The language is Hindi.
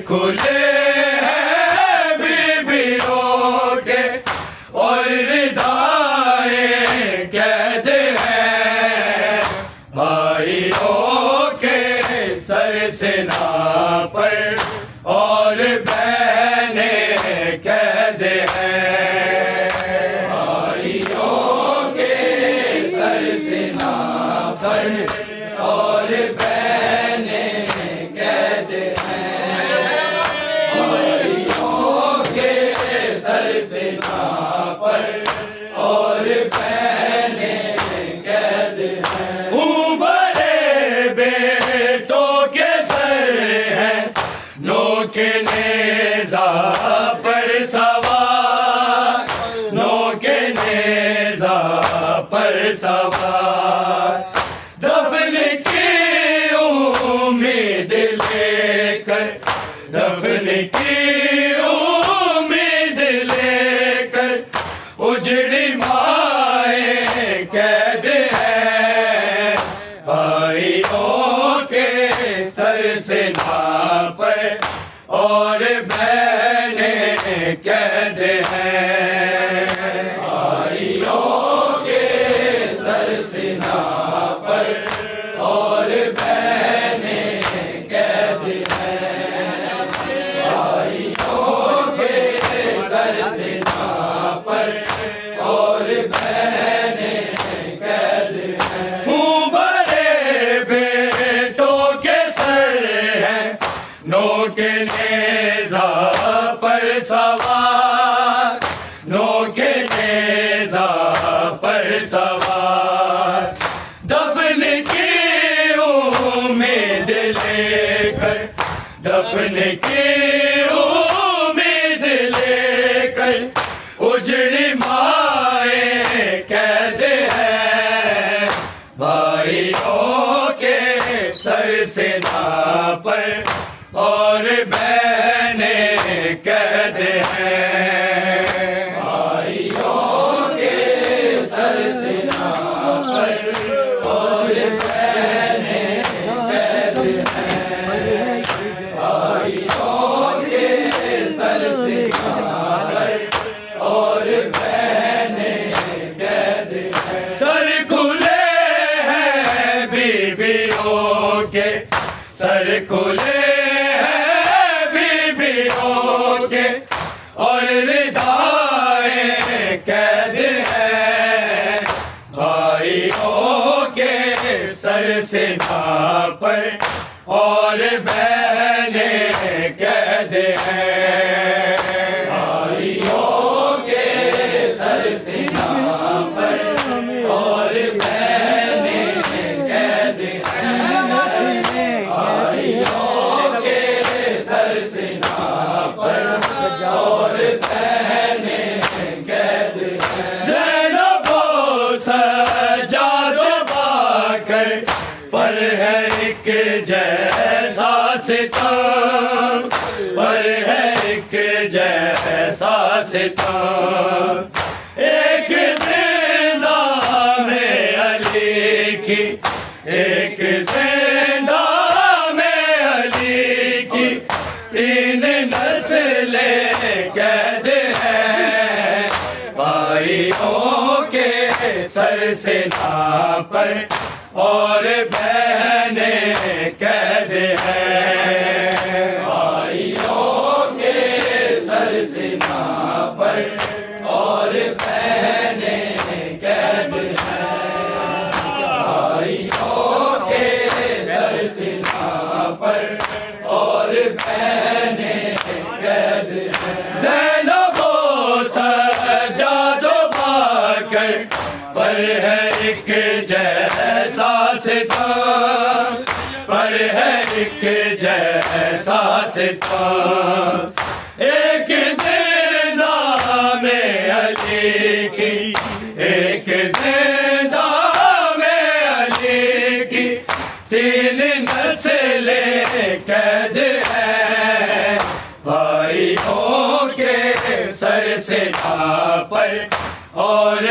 खुले हैं बीबियों के और रिदाए कैद है भाइयों के सर सिना पर और बहने कैद है भाइयों के सर सिना पर और बहने कैद हैं भाइयों के सर सिना पर और बहने कैद हैं उबरे बेटों के सर हैं नोके नेज़ा पर सवार नोके नेज़ा पर सवार दफन की उम्मीद लेकर दफन की उम्मीद लेकर उजड़ी माए कैद है भाइयों के सर सिना पर और बहने कैद हैं भाइयों के सर सिना पर और बहने कैद हैं भाइयों के सर सिना पर और बहने कैद हैं बड़े बेटों के सर हैं नोके नेज़ा पर सवार नोके नेज़ा पर सवार दफन की उम्मीद लेकर दफन की उम्मीद लेकर उजड़ी माए कैद है भाइयों के सर सिना पर और बहने कैद हैं भाइयों के सर सिना पर और बहने कैद हैं भाइयों के सर सिना पर और बहने कैद हैं सर खुले हैं बीबियों के सर खुले और रिदाए कैद है भाइयों के सर सिना पर और बहने कैद है भाइयों के सर सिना पर और बहने कैद है भाइयों के सर सिना पर और बहने कैद हैं ज़ैनबो सजादो बाकर पर है एक जैसा सितम पर है एक जैसा सितम एक जिंदा में अली की एक जिंदा में अली की तीन नस्लें कैद हैं भाइयों के सर सिना पर और बहने कैद हैं भाइयों के सर सिना पर और बहने कैद हैं भाइयों के सर सिना पर और बहने कैद हैं ज़ैनबो सजादो बाकर पर है एक जैसा सितम पर है एक जैसा सितम एक जिंदा में अली की एक जिंदा में अली की तीन नस्लें कैद हैं भाइयों के सर सिना पर और